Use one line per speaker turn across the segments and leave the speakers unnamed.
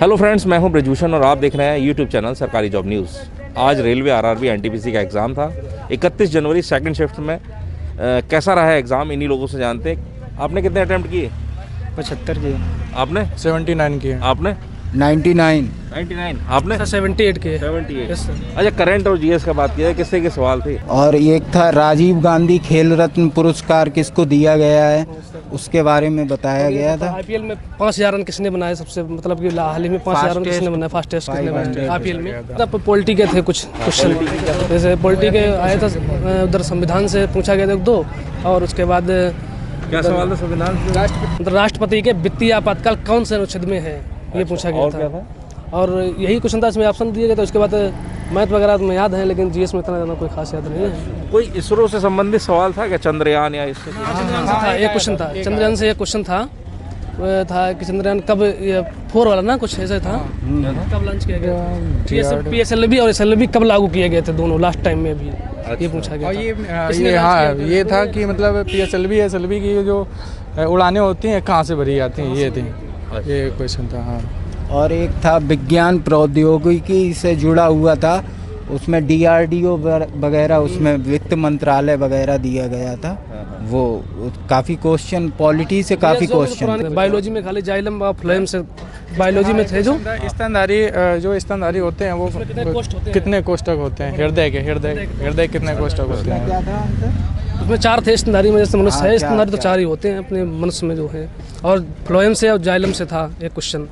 Hello friends, मैं हूं ब्रजभूषण और आप देख रहे हैं यूट्यूब चैनल सरकारी जॉब न्यूज़। आज रेलवे आरआरबी एनटीपीसी का एग्ज़ाम था 31 जनवरी सेकंड शिफ्ट में। कैसा रहा है एग्ज़ाम, इन्हीं लोगों से जानते हैं। आपने कितने अटैम्प्ट किए?
75 किए।
आपने
79 किए।
आपने
99।
आपने
78 के
78।
Yes sir.
अच्छा, करंट और जीएस का बात किया है, किससे के सवाल थे?
और एक था राजीव गांधी खेल रत्न पुरस्कार किसको दिया गया है, उसके बारे में बताया गया था।
आईपीएल में 5000 रन किसने बनाए सबसे, मतलब कि हाल ही में 5000 रन किसने बनाए, फास्टेस्ट किसने बनाए आईपीएल में? तब पॉलिटी के थे कुछ क्वेश्चन, जैसे पॉलिटी के आया था उधर, संविधान से पूछा गया था दो, और उसके बाद
क्या सवाल था संविधान से?
राष्ट्रपति के वित्तीय आपातकाल कौन से अनुच्छेद में है, ये पूछा गया था। और यही क्वेश्चन था, इसमें ऑप्शन दिए गए थे। उसके बाद मैथ वगैरह में याद है, लेकिन जीएस में इतना ज़्यादा कोई खास याद नहीं है।
कोई इसरो से संबंधित सवाल था क्या, चंद्रयान या इससे?
चंद्रयान से था, एक क्वेश्चन था चंद्रयान से, एक क्वेश्चन था वो था कि चंद्रयान कब, ये 4 वाला ना कुछ ऐसा था, कब लॉन्च किया गया, पीएसएलवी और एसएलवी कब लागू किए गए थे दोनों लास्ट टाइम में भी, ये पूछा गया।
ये था कि मतलब पीएसएलवी एसएलवी की जो उड़ानें होती हैं कहाँ से भरी जाती हैं, ये थी, ये क्वेश्चन था। हाँ,
और एक था विज्ञान प्रौद्योगिकी से जुड़ा हुआ था, उसमें डीआरडीओ वगैरह, उसमें वित्त मंत्रालय वगैरह दिया गया था। वो काफ़ी क्वेश्चन पॉलिटी से काफ़ी क्वेश्चन।
बायोलॉजी में खाली जाइलम और फ्लोएम से बायोलॉजी में थे जो
स्तनधारी होते हैं वो कितने कोष्ठक होते हैं, हृदय कितने कोष्ठक होते हैं?
उसमें 4 थे स्तनधारी में, जैसे मनुष्य है स्तनधारी तो 4 ही होते हैं अपने मनुष्य में जो है, और फ्लोएम से और जाइलम से था एक क्वेश्चन।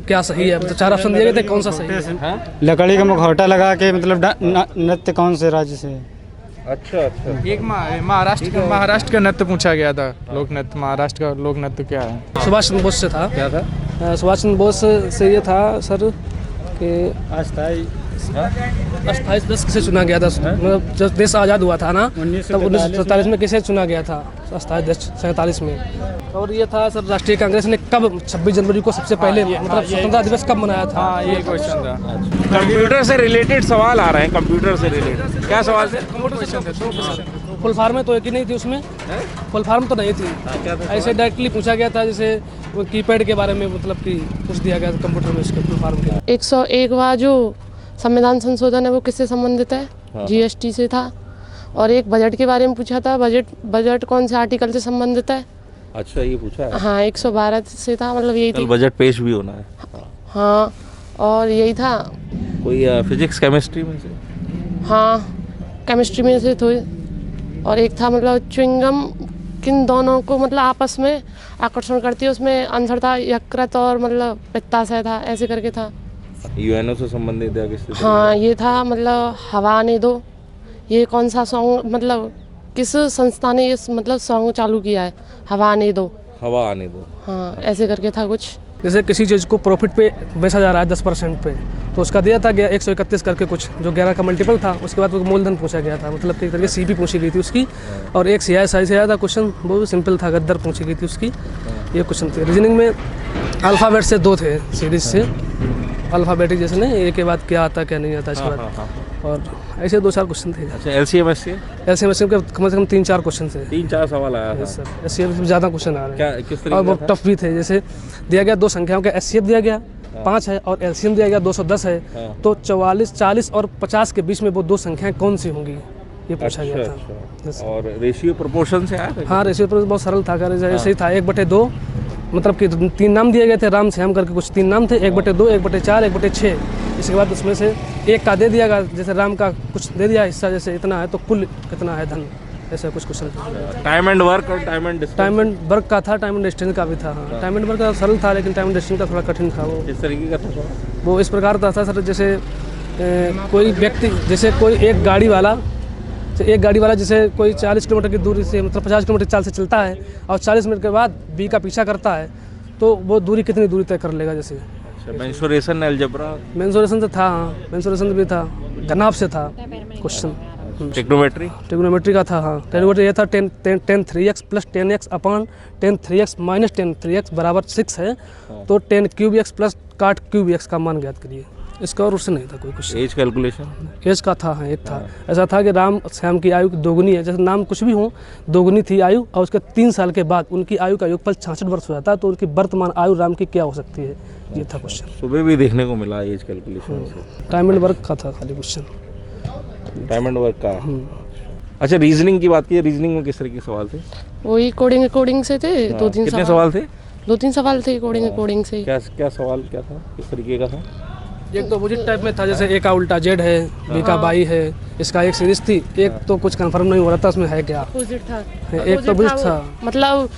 क्या सही है, मतलब 4 ऑप्शन दिए गए थे, कौन सा सही है?
लकड़ी का मुखौटा लगा के, मतलब नृत्य कौन से राज्य से?
अच्छा।
एक महाराष्ट्र का नृत्य पूछा गया था, लोक नृत्य। महाराष्ट्र का लोक नृत्य क्या है?
सुभाष चंद्र बोस से था।
क्या था?
सुभाष चंद्र बोस से ये था सर कि
अस्थाई
10 किसे चुना गया था, मतलब जब देश आज़ाद हुआ था ना, तब 1947 में किसे चुना गया था अस्थाई देश 47 में। और ये था सर, राष्ट्रीय कांग्रेस ने कब 26 जनवरी को सबसे पहले मतलब स्वतंत्रता दिवस कब मनाया था?
हाँ, ये क्वेश्चन था।
कंप्यूटर से रिलेटेड सवाल आ रहे हैं, कंप्यूटर से रिलेटेड क्या सवाल थे?
फुल फॉर्म में तो एक ही नहीं थी उसमें, फुल फॉर्म तो नहीं थी, ऐसे डायरेक्टली पूछा गया था, जैसे वो कीपैड के बारे में, मतलब कि पूछ दिया गया था कंप्यूटर में उसके फुल फॉर्म के।
101वां जो संविधान संशोधन है वो किससे संबंधित है? जीएसटी से था। और एक बजट के बारे में पूछा था, बजट कौन से आर्टिकल से संबंधित है?
अच्छा, ये पूछा है।
हाँ, 112 से था, मतलब यही थी।
बजट पेश भी होना है।
हाँ, और यही था।
कोई फिजिक्स केमिस्ट्री में से?
हाँ, केमिस्ट्री में से थोड़ी। और एक था मतलब च्युइंगम किन दोनों को मतलब आपस में आकर्षण करती है, उसमें आंसर था यकृत और मतलब पित्ताशय था, ऐसे करके था।
यूएनओ से संबंधित है किससे?
हाँ, ये था मतलब हवा आने दो, ये कौन सा सॉन्ग, मतलब किस संस्था ने ये मतलब सॉन्ग चालू किया है, हवा आने दो?
हवा आने दो।
हाँ, ऐसे करके था कुछ।
जैसे किसी चीज़ को प्रॉफिट पे बेचा जा रहा है 10% पे, तो उसका दिया था 131 करके कुछ, जो 11 का मल्टीपल था। उसके बाद वो मूलधन पूछा गया था, मतलब एक तरीके सीपी पूछी गई थी उसकी। और एक सीआईएसआई से आया था क्वेश्चन, वो भी सिंपल था, गद्दर पूछी गई थी उसकी। ये क्वेश्चन थे। रीजनिंग में अल्फ़ाबेट से 2 थे सीरीज से, अल्फ़ाबेटिक जैसे नहीं, एक के बाद क्या आता क्या नहीं आता इसके बाद, और ऐसे 2-4 क्वेश्चन थे।
अच्छा, एलसीएम
के कम से कम 3-4 क्वेश्चन थे।
3-4 सवाल आया था
सर। एचसीएफ से ज़्यादा क्वेश्चन आ रहे हैं,
किस
और वो टफ भी थे। जैसे दिया गया 2 संख्याओं का एचसीएफ दिया गया 5 है, और एलसीएम दिया गया 210 है, तो 44, 40 और 50 के बीच में वो 2 संख्याएं कौन सी होंगी, ये पूछा गया था।
और रेशियो प्रोपोर्शन से आया था?
हाँ, रेशियो प्रोपोर्शन बहुत सरल था, ऐसे ही था। 1/2, मतलब कि 3 नाम दिए गए थे, राम श्याम करके कुछ 3 नाम थे, 1/2, 1/4, 1/6। इसके बाद उसमें से एक का दे दिया गया, जैसे राम का कुछ दे दिया हिस्सा, जैसे इतना है तो कुल कितना है धन, ऐसा कुछ क्वेश्चन था।
टाइम एंड वर्क और टाइम एंड
वर्क का था, टाइम एंड डिस्टेंस का भी था। हाँ, टाइम एंड वर्क का सरल था, लेकिन टाइम एंड डिस्टेंस का थोड़ा कठिन था। वो
इस तरीके का था?
वो इस प्रकार का था सर, जैसे कोई व्यक्ति, जैसे कोई एक गाड़ी वाला जैसे कोई 40 किलोमीटर की दूरी से, मतलब 50 किलोमीटर चाल से चलता है, और 40 मिनट के बाद बी का पीछा करता है, तो वो दूरी कितनी दूरी तय कर लेगा? जैसे
मेंसुरेशन, अलजेब्रा।
मेंसुरेशन तो था, हाँ, मेंसुरेशन भी था, घनाभ से था क्वेश्चन। ट्रिग्नोमेट्री का था। हाँ, ट्रिग्नोमेट्री ये था 10 3x plus 10x upon 10 3x minus 10 3x बराबर 6 है, तो 10 क्यूब x प्लस काट क्यूब x का मान ज्ञात करिए। इसका और उससे नहीं था कोई क्वेश्चन।
एज कैलकुलेशन
एज का था, हाँ, एक था। ऐसा था कि राम श्याम की आयु दोगुनी है, जैसे नाम कुछ भी हो, दोगुनी थी आयु, और उसके 3 साल के बाद उनकी आयु का योगफल 66 वर्ष हो जाता है, तो उनकी वर्तमान आयु राम की क्या हो सकती है, ये था क्वेश्चन।
सुबह भी देखने को मिला एज कैलकुलेशन से।
टाइम एंड वर्क का था खाली क्वेश्चन।
टाइम एंड वर्क का। अच्छा, रीजनिंग की बात की, रीजनिंग में किस तरह के सवाल थे?
वही कोडिंग से थे, 2-3
कितने सवाल थे?
2-3 सवाल थे कोडिंग से।
क्या सवाल क्या था, किस तरीके का था?
एक तो अपोजिट टाइप में था, जैसे ए का उल्टा जेड है, बी का बाई है, इसका एक सीरीज थी, एक तो कुछ कंफर्म नहीं हो रहा था उसमें है क्या।
अपोजिट था,
एक तो अपोजिट था,
मतलब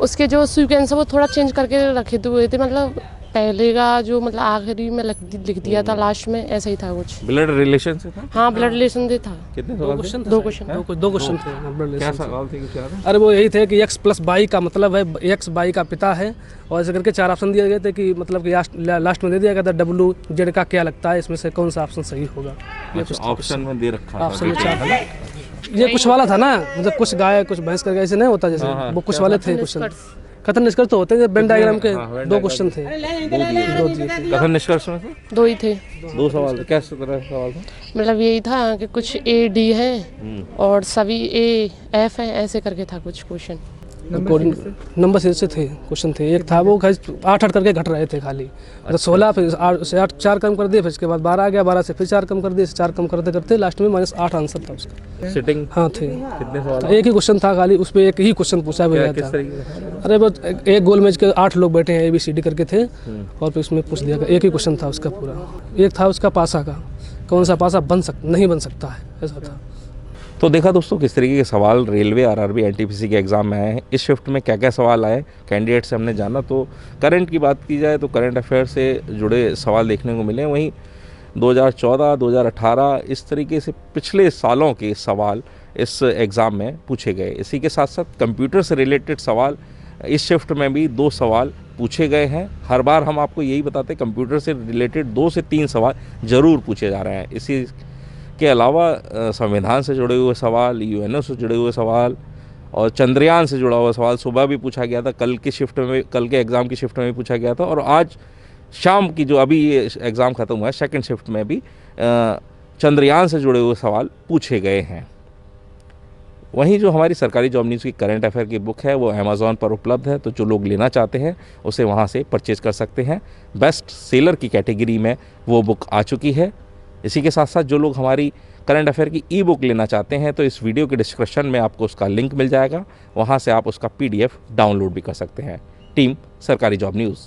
उसके जो सीक्वेंस है वो थोड़ा चेंज करके रखे हुए थे, मतलब पहले का जो मतलब आखिरी में लिख दिया था, लास्ट में ऐसा ही था कुछ।
ब्लड रिलेशन से था?
हाँ, ब्लड रिलेशन से था।
कितने सवाल थे?
2 क्वेश्चन।
दो क्वेश्चन थे, हाँ, blood
क्या
relation से।
सवाल थे, कुछ याद है?
अरे वो यही थे कि x प्लस बाई का मतलब है, x बाई का पिता है, और ऐसे करके 4 ऑप्शन दिए गए थे कि मतलब कि लास्ट में दे दिया गया था डब्ल्यू जेड का क्या लगता है, इसमें से कौन सा ऑप्शन सही होगा।
अच्छा, ऑप्शन में दे रखा था।
ऑप्शन में 4 ये कुछ वाला था ना, मतलब कुछ गाय कुछ भैंस करके ऐसे नहीं होता, जैसे वो कुछ वाले थे क्वेश्चन। कथन निष्कर्ष तो होते हैं वेन डायग्राम के, 2 क्वेश्चन थे। 2 दिए थे।
कथन निष्कर्ष में से
2 ही थे।
2 सवाल थे। कैसे तरह का सवाल था?
मतलब यही था कि कुछ ए डी है और सभी ए एफ है, ऐसे करके था कुछ क्वेश्चन।
नंबर सीरीज से थे क्वेश्चन थे। एक था वो 8 करके घट रहे थे खाली, मतलब 16, फिर 8 से 4 कम कर दिए, फिर इसके बाद 12 आ गया, 12 से फिर 4 कम कर दिए, 4 कम करते करते लास्ट में -8 आंसर था उसका।
सिटिंग
हाँ थे।
कितने सवाल?
एक ही क्वेश्चन था खाली, उस पर एक ही क्वेश्चन पूछा गया
किस
था।
तरीके का?
अरे वो एक गोल मेज के 8 लोग बैठे हैं, ABCD करके थे, और फिर उसमें पूछ दिया गया, एक ही क्वेश्चन था उसका पूरा। एक था उसका पासा का, कौन सा पासा नहीं बन सकता है, ऐसा था।
तो देखा दोस्तों किस तरीके के सवाल रेलवे RRB NTPC के एग्ज़ाम में आए हैं। इस शिफ्ट में क्या क्या सवाल आए कैंडिडेट से हमने जाना। तो करंट की बात की जाए तो करंट अफेयर से जुड़े सवाल देखने को मिले। वहीं 2014, 2018 इस तरीके से पिछले सालों के सवाल इस एग्ज़ाम में पूछे गए। इसी के साथ साथ कंप्यूटर से रिलेटेड सवाल इस शिफ्ट में भी 2 सवाल पूछे गए हैं। हर बार हम आपको यही बताते हैं कंप्यूटर से रिलेटेड 2 से 3 सवाल ज़रूर पूछे जा रहे हैं। इसी के अलावा संविधान से जुड़े हुए सवाल, UNO से जुड़े हुए सवाल और चंद्रयान से जुड़ा हुआ सवाल सुबह भी पूछा गया था, कल के एग्ज़ाम की शिफ्ट में भी पूछा गया था, और आज शाम की जो अभी ये एग्ज़ाम ख़त्म हुआ है सेकंड शिफ्ट में भी चंद्रयान से जुड़े हुए सवाल पूछे गए हैं। वहीं जो हमारी सरकारी जॉब न्यूज़ की करंट अफेयर की बुक है वो अमेज़ॉन पर उपलब्ध है, तो जो लोग लेना चाहते हैं उसे वहाँ से परचेज़ कर सकते हैं। बेस्ट सेलर की कैटेगरी में वो बुक आ चुकी है। इसी के साथ साथ जो लोग हमारी करंट अफेयर की ई बुक लेना चाहते हैं तो इस वीडियो के डिस्क्रिप्शन में आपको उसका लिंक मिल जाएगा, वहाँ से आप उसका PDF डाउनलोड भी कर सकते हैं। टीम सरकारी जॉब न्यूज़।